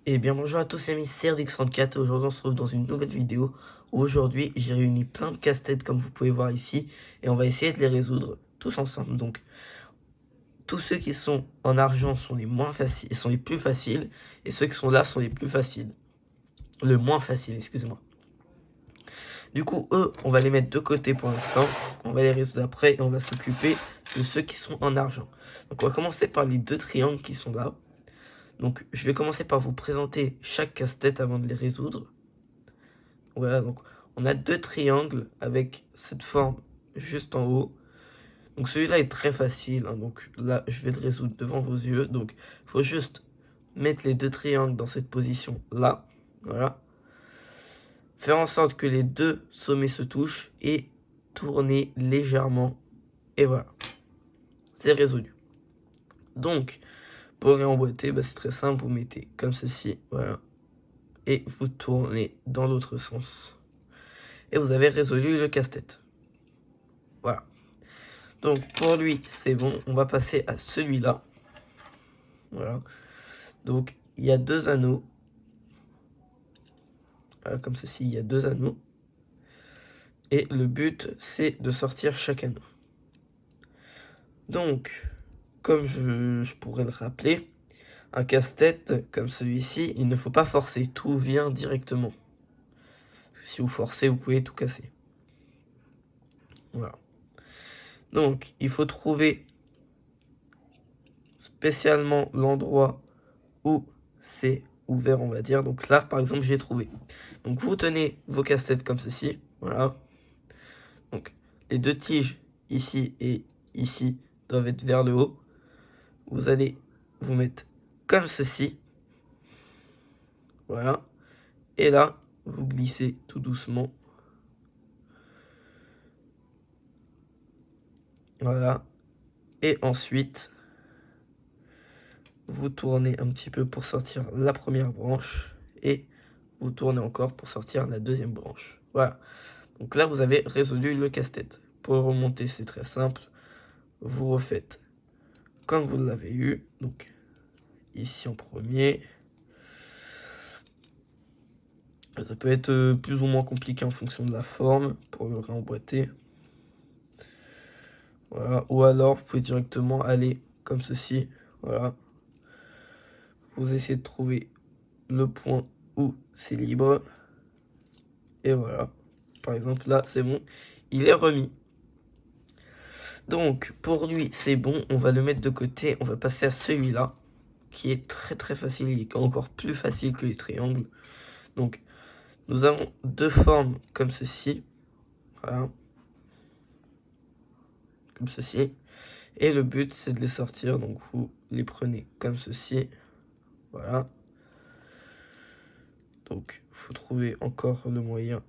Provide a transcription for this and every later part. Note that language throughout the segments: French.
Eh bien bonjour à tous, c'est Mystère34. Aujourd'hui on se retrouve dans une nouvelle vidéo où aujourd'hui j'ai réuni plein de casse-têtes comme vous pouvez voir ici et on va essayer de les résoudre tous ensemble. Donc tous ceux qui sont en argent sont les moins faciles, sont les plus faciles, et ceux qui sont là sont les plus faciles. Le moins facile, excusez-moi. Du coup eux on va les mettre de côté pour l'instant, on va les résoudre après et on va s'occuper de ceux qui sont en argent. Donc on va commencer par les deux triangles qui sont là. Donc je vais commencer par vous présenter chaque casse-tête avant de les résoudre. Voilà, donc on a deux triangles avec cette forme juste en haut. Donc celui-là est très facile, hein, donc là je vais le résoudre devant vos yeux. Donc il faut juste mettre les deux triangles dans cette position là, voilà. Faire en sorte que les deux sommets se touchent et tourner légèrement. Et voilà, c'est résolu. Donc pour réemboîter, c'est très simple, vous mettez comme ceci, voilà. Et vous tournez dans l'autre sens. Et vous avez résolu le casse-tête. Voilà. Donc pour lui, c'est bon. On va passer à celui-là. Voilà. Donc il y a deux anneaux. Voilà, comme ceci, il y a deux anneaux. Et le but, c'est de sortir chaque anneau. Donc, comme je pourrais le rappeler, un casse-tête comme celui-ci, il ne faut pas forcer. Tout vient directement. Parce que si vous forcez, vous pouvez tout casser. Voilà. Donc, il faut trouver spécialement l'endroit où c'est ouvert, on va dire. Donc là, par exemple, j'ai trouvé. Donc vous tenez vos casse-têtes comme ceci, voilà. Donc les deux tiges ici et ici doivent être vers le haut. Vous allez vous mettre comme ceci, voilà. Et là, vous glissez tout doucement. Voilà. Et ensuite, vous tournez un petit peu pour sortir la première branche. Et vous tournez encore pour sortir la deuxième branche. Voilà. Donc là, vous avez résolu le casse-tête. Pour le remonter, c'est très simple. Vous refaites comme vous l'avez eu. Donc ici en premier. Ça peut être plus ou moins compliqué en fonction de la forme pour le réemboîter. Voilà. Ou alors, vous pouvez directement aller comme ceci. Voilà. Vous essayez de trouver le point où c'est libre. Et voilà. Par exemple, là, c'est bon. Il est remis. Donc, pour lui, c'est bon. On va le mettre de côté. On va passer à celui-là, qui est très très facile. Il est encore plus facile que les triangles. Donc, nous avons deux formes comme ceci. Voilà. Comme ceci. Et le but, c'est de les sortir. Donc, vous les prenez comme ceci. Voilà. Donc, il faut trouver encore le moyen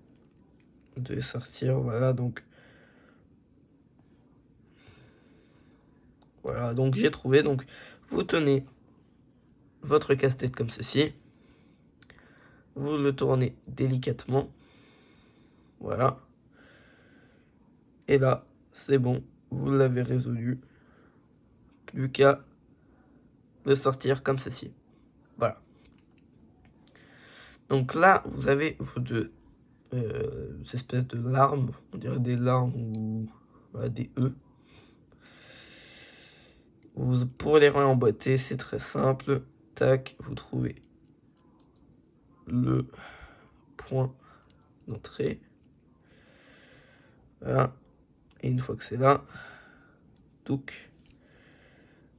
de les sortir. Voilà, donc... Voilà, donc j'ai trouvé. Donc, vous tenez votre casse-tête comme ceci. Vous le tournez délicatement. Voilà. Et là, c'est bon. Vous l'avez résolu. Plus qu'à le sortir comme ceci. Voilà. Donc là, vous avez vos deux espèces de larmes. On dirait des larmes ou voilà, des E. Pour les réemboîter, c'est très simple. Tac, vous trouvez le point d'entrée. Voilà. Et une fois que c'est là, touc,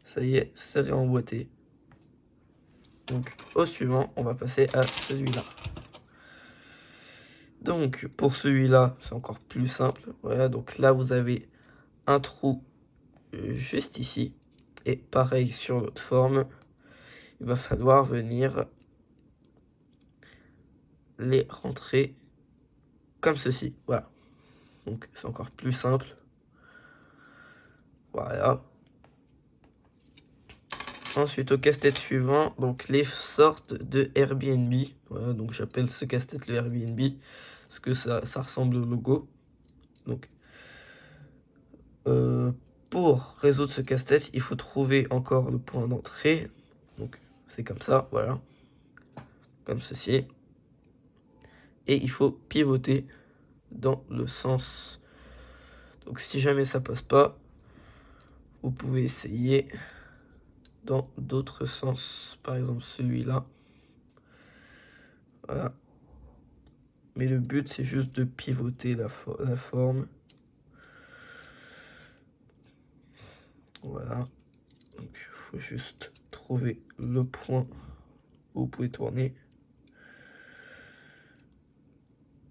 ça y est, c'est réemboîté. Donc au suivant, on va passer à celui-là. Donc pour celui-là, c'est encore plus simple. Voilà, donc là vous avez un trou juste ici. Et pareil sur l'autre forme, il va falloir venir les rentrer comme ceci. Voilà. Donc c'est encore plus simple. Voilà. Ensuite au casse-tête suivant, donc les sortes de Airbnb. Voilà, donc j'appelle ce casse-tête le Airbnb parce que ça ressemble au logo. Donc pour résoudre ce casse-tête, il faut trouver encore le point d'entrée. Donc c'est comme ça, voilà. comme ceci. Et il faut pivoter dans le sens. Donc si jamais ça passe pas, vous pouvez essayer dans d'autres sens, par exemple celui-là. Voilà. Mais le but c'est juste de pivoter la forme. Voilà. Donc il faut juste trouver le point où vous pouvez tourner.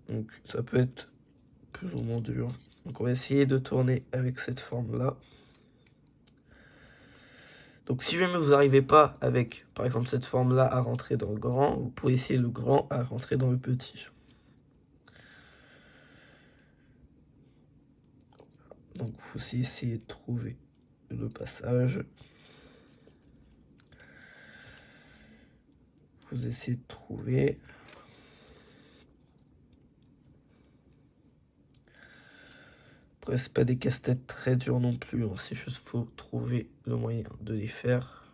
Donc ça peut être plus ou moins dur. Donc on va essayer de tourner avec cette forme là. Donc si jamais vous n'arrivez pas avec par exemple cette forme là à rentrer dans le grand, vous pouvez essayer le grand à rentrer dans le petit. Donc vous aussi essayer de trouver le passage. Vous essayez de trouver. Après, c'est pas des casse-têtes très durs non plus, hein. C'est juste faut trouver le moyen de les faire.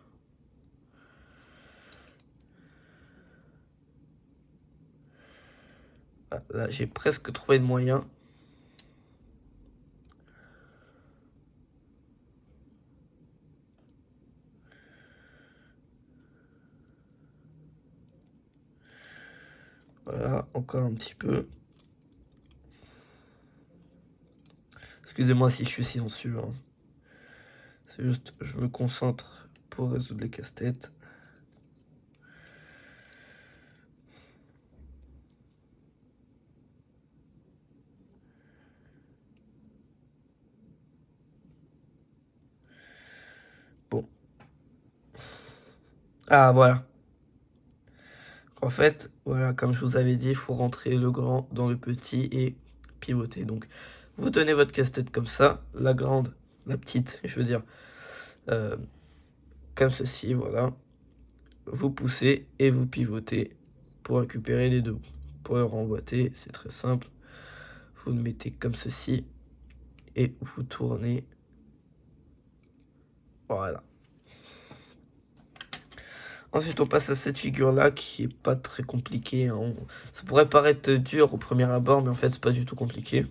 Ah, là, j'ai presque trouvé le moyen. Voilà, encore un petit peu. Excusez-moi si je suis silencieux, hein. C'est juste, je me concentre pour résoudre les casse-têtes. Bon. Ah, voilà. En fait, voilà, comme je vous avais dit, il faut rentrer le grand dans le petit et pivoter. Donc, vous tenez votre casse-tête comme ça, la grande, la petite, je veux dire, comme ceci, voilà. Vous poussez et vous pivotez pour récupérer les deux bouts. Pour le remboîter, c'est très simple. Vous le mettez comme ceci et vous tournez. Voilà. Ensuite, on passe à cette figure-là qui est pas très compliquée, hein. Ça pourrait paraître dur au premier abord, mais en fait, c'est pas du tout compliqué.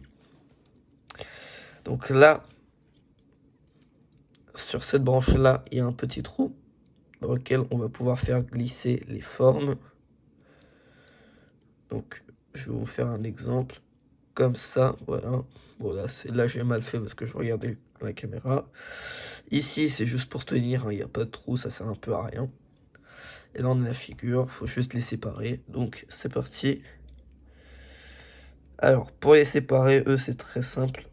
Donc là, sur cette branche-là, il y a un petit trou dans lequel on va pouvoir faire glisser les formes. Donc, je vais vous faire un exemple. Comme ça, voilà. Bon, là j'ai mal fait parce que je regardais la caméra. Ici, c'est juste pour tenir, hein, il n'y a pas de trou, ça sert un peu à rien. Et là, on a la figure, faut juste les séparer. Donc, c'est parti. Alors, pour les séparer, eux, c'est très simple.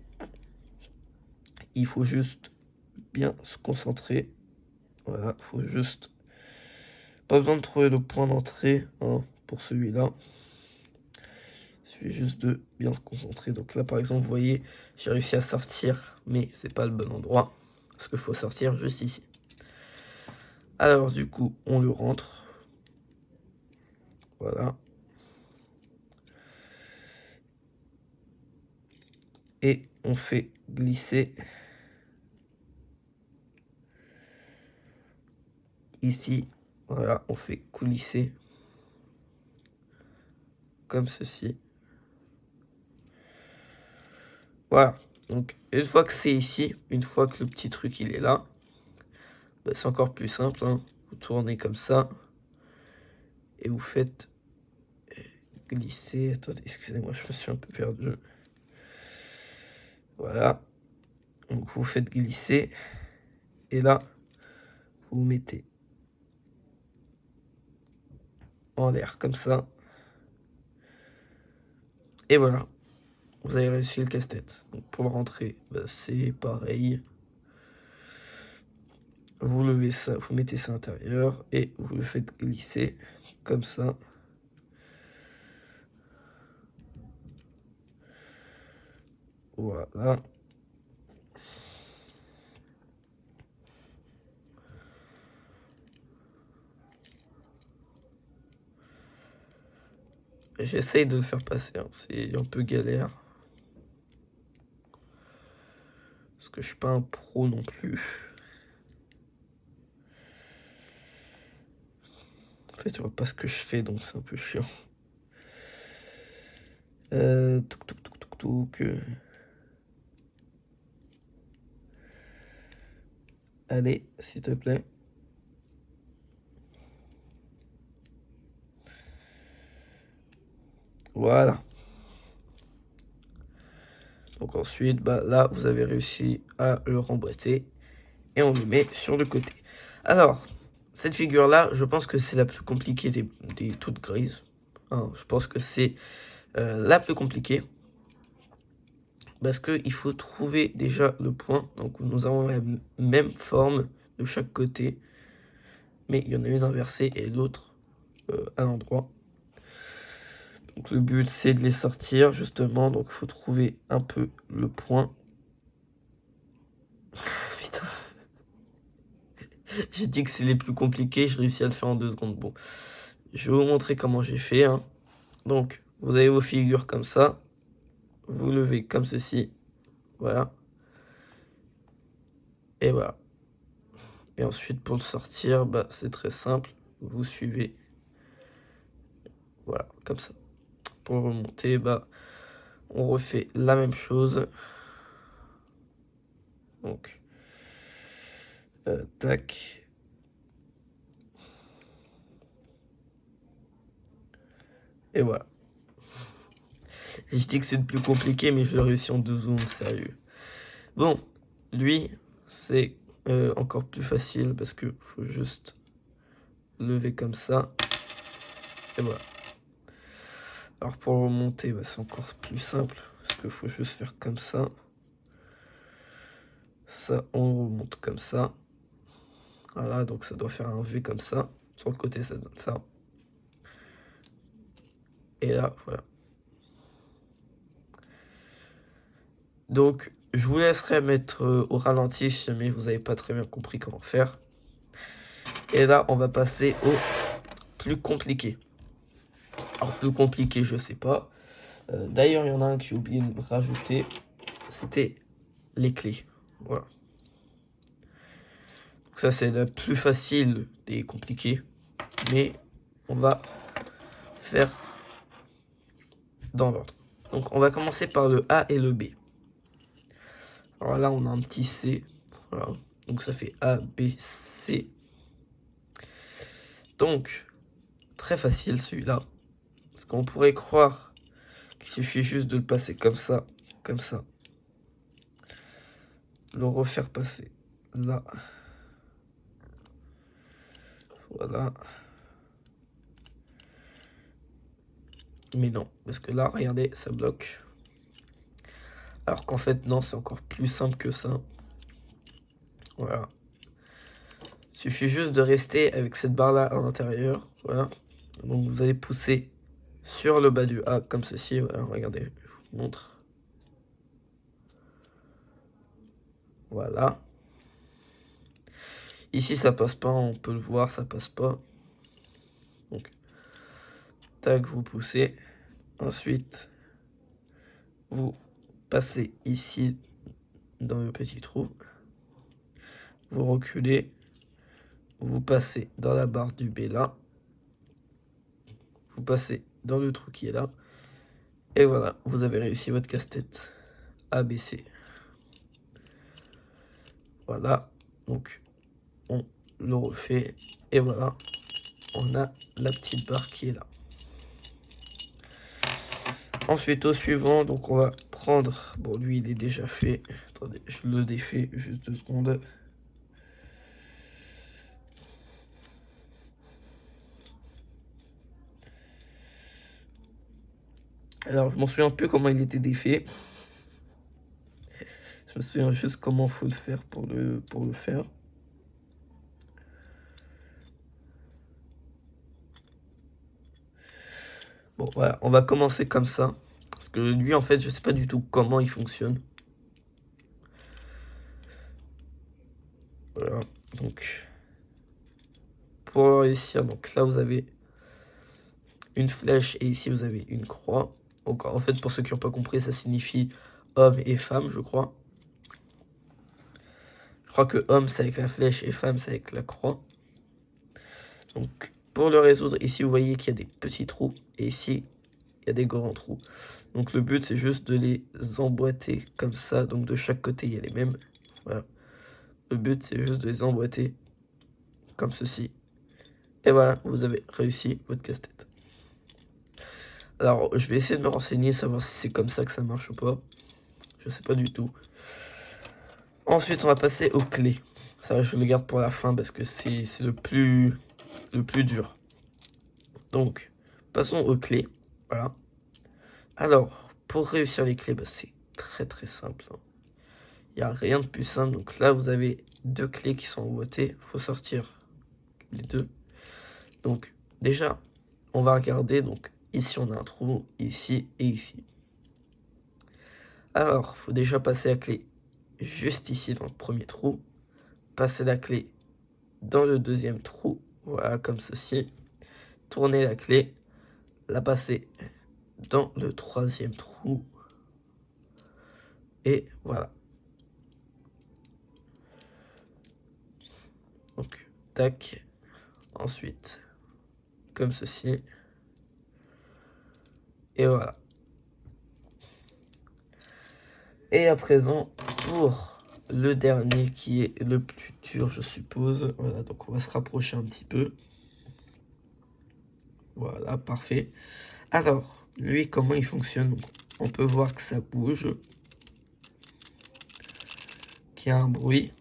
Il faut juste bien se concentrer. Voilà, faut juste... Pas besoin de trouver le point d'entrée, hein, pour celui-là. Il suffit juste de bien se concentrer. Donc là, par exemple, vous voyez, j'ai réussi à sortir, mais c'est pas le bon endroit. Parce qu'il faut sortir juste ici. Alors, du coup, on le rentre. Voilà. Et on fait glisser ici. Voilà, on fait coulisser comme ceci. Voilà. Donc, une fois que c'est ici, une fois que le petit truc il est là, bah, c'est encore plus simple, hein. Vous tournez comme ça et vous faites glisser. Attendez, excusez-moi, je me suis un peu perdu. Voilà. Donc, vous faites glisser et là, vous mettez en l'air comme ça. Et voilà, vous avez réussi le casse-tête. Donc pour le rentrer, bah, c'est pareil. Vous levez ça, vous mettez ça à l'intérieur et vous le faites glisser comme ça. Voilà. J'essaye de le faire passer, hein. C'est un peu galère. Parce que je suis pas un pro non plus. fait, je vois pas ce que je fais, donc c'est un peu chiant. Touc, touc, touc, touc, touc. Allez, s'il te plaît. Voilà. Donc ensuite, bah, là, vous avez réussi à le remboîter. Et on le met sur le côté. Alors, cette figure-là, je pense que c'est la plus compliquée des toutes grises. Hein, je pense que c'est la plus compliquée. Parce qu'il faut trouver déjà le point. Donc nous avons la même forme de chaque côté. Mais il y en a une inversée et l'autre à l'endroit. Donc le but c'est de les sortir justement. Donc il faut trouver un peu le point. Putain. J'ai dit que c'est les plus compliqués. Je réussis à le faire en 2 secondes. Bon. Je vais vous montrer comment j'ai fait. Hein. Donc vous avez vos figures comme ça. Vous levez comme ceci. Voilà. Et voilà. Et ensuite, pour le sortir, bah, c'est très simple. Vous suivez. Voilà, comme ça. Pour remonter, bah, on refait la même chose. Donc, tac. Et voilà. Et je dis que c'est le plus compliqué, mais je l'ai réussi en 2 secondes, sérieux. Bon, lui, c'est encore plus facile parce que faut juste lever comme ça. Et voilà. Alors pour remonter, bah, c'est encore plus simple parce qu'il faut juste faire comme ça. Ça, on remonte comme ça. Voilà, donc ça doit faire un V comme ça. Sur le côté, ça donne ça. Et là, voilà. Donc, je vous laisserai mettre au ralenti si jamais vous n'avez pas très bien compris comment faire. Et là, on va passer au plus compliqué. Alors, plus compliqué, je sais pas. D'ailleurs, il y en a un que j'ai oublié de rajouter. C'était les clés. Voilà. Donc ça, c'est la plus facile des compliqués. Mais on va faire dans l'ordre. Donc, on va commencer par le A et le B. Alors là, on a un petit C. Voilà. Donc ça fait A, B, C. Donc, très facile celui-là. Parce qu'on pourrait croire qu'il suffit juste de le passer comme ça, comme ça. Le refaire passer là. Voilà. Mais non, parce que là, regardez, ça bloque. Alors qu'en fait, non, c'est encore plus simple que ça. Voilà. Il suffit juste de rester avec cette barre-là à l'intérieur. Voilà. Donc vous allez pousser sur le bas du A, comme ceci. Voilà, regardez, je vous montre. Voilà. Ici, ça passe pas, on peut le voir, ça passe pas. Donc, tac, vous poussez. Ensuite, vous passez ici dans le petit trou. Vous reculez. Vous passez dans la barre du B là. Vous passez dans le trou qui est là. Et voilà, vous avez réussi votre casse-tête ABC. Voilà, donc on le refait. Et voilà, on a la petite barre qui est là. Ensuite, au suivant, donc on va prendre... Bon, lui, il est déjà fait. Attendez, je le défais juste 2 secondes. Alors, je m'en souviens plus comment il était défait. Je me souviens juste comment faut le faire pour le faire. Bon, voilà, on va commencer comme ça. Parce que lui, en fait, je sais pas du tout comment il fonctionne. Voilà, donc... Pour réussir, donc là, vous avez une flèche et ici, vous avez une croix. Donc, en fait, pour ceux qui n'ont pas compris, ça signifie homme et femme, je crois. Je crois que homme, c'est avec la flèche et femme, c'est avec la croix. Donc, pour le résoudre, ici vous voyez qu'il y a des petits trous et ici il y a des grands trous. Donc le but c'est juste de les emboîter comme ça. Donc de chaque côté il y a les mêmes. Voilà. Le but c'est juste de les emboîter comme ceci. Et voilà, vous avez réussi votre casse-tête. Alors je vais essayer de me renseigner, savoir si c'est comme ça que ça marche ou pas. Je sais pas du tout. Ensuite on va passer aux clés. Ça je le garde pour la fin parce que c'est le plus dur. Donc passons aux clés. Voilà. Alors, pour réussir les clés, c'est très simple. Il n'y a rien de plus simple. Donc là, vous avez deux clés qui sont emboîtées. Il faut sortir les deux. Donc déjà, on va regarder. Donc ici, on a un trou, ici et ici. Alors, il faut déjà passer la clé juste ici dans le premier trou. Passer la clé dans le deuxième trou. Voilà, comme ceci. Tourner la clé. La passer dans le troisième trou. Et voilà. Donc, tac. Ensuite, comme ceci. Et voilà. Et à présent, pour le dernier qui est le plus dur, je suppose. Voilà, donc on va se rapprocher un petit peu. Voilà, parfait. Alors, lui, comment il fonctionne? On peut voir que ça bouge. Qu'il y a un bruit.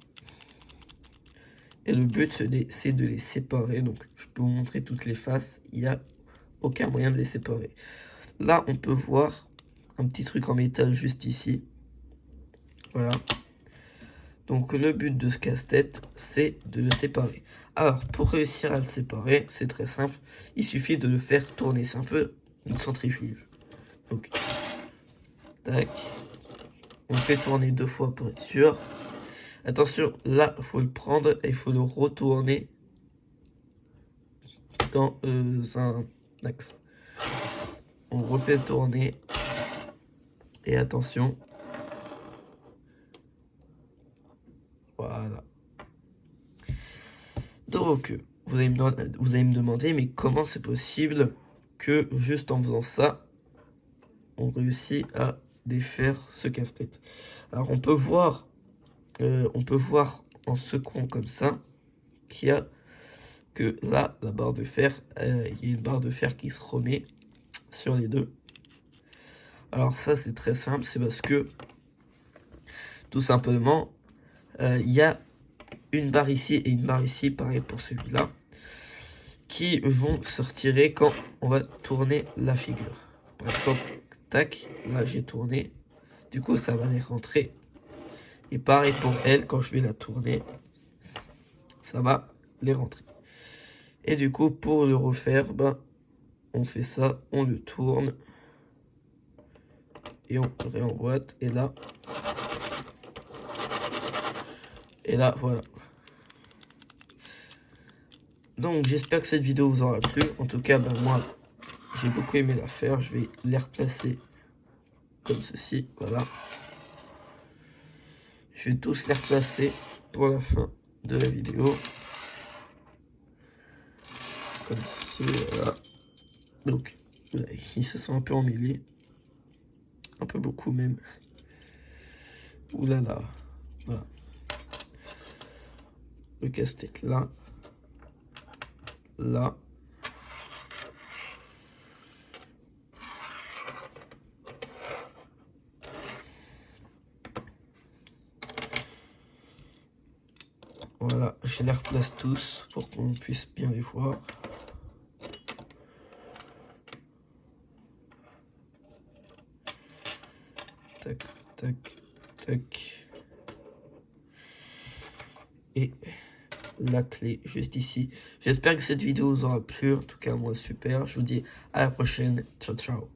Et le but, c'est de les séparer. Donc, je peux vous montrer toutes les faces. Il n'y a aucun moyen de les séparer. Là, on peut voir un petit truc en métal juste ici. Voilà. Donc, le but de ce casse-tête, c'est de le séparer. Alors, pour réussir à le séparer, c'est très simple. Il suffit de le faire tourner. C'est un peu une centrifuge. Donc, tac. On fait tourner 2 fois pour être sûr. Attention, là, il faut le prendre et il faut le retourner dans un axe. On refait tourner. Et attention. Voilà. Donc, vous allez me demander, mais comment c'est possible que juste en faisant ça, on réussit à défaire ce casse-tête? Alors, on peut voir en secouant comme ça qu'il y a que là, la barre de fer, il y a une barre de fer qui se remet sur les deux. Alors ça, c'est très simple, c'est parce que tout simplement, il y a une barre ici et une barre ici, pareil pour celui-là, qui vont se retirer quand on va tourner la figure. Par exemple, tac, là j'ai tourné, du coup ça va les rentrer. Et pareil pour elle, quand je vais la tourner, ça va les rentrer. Et du coup, pour le refaire, on fait ça, on le tourne. Et on réemboîte, et là, voilà. Donc, j'espère que cette vidéo vous aura plu. En tout cas, moi, j'ai beaucoup aimé la faire. Je vais les replacer comme ceci, voilà. Je vais tous les replacer pour la fin de la vidéo. Comme ceci, voilà. Donc, voilà, ils se sont un peu emmêlés. Un peu beaucoup même. Ouh là là. Voilà. Le casse-tête là. Là. Voilà, je les replace tous pour qu'on puisse bien les voir. Tac, tac, tac. Et la clé juste ici. J'espère que cette vidéo vous aura plu. En tout cas, moi, super. Je vous dis à la prochaine. Ciao, ciao.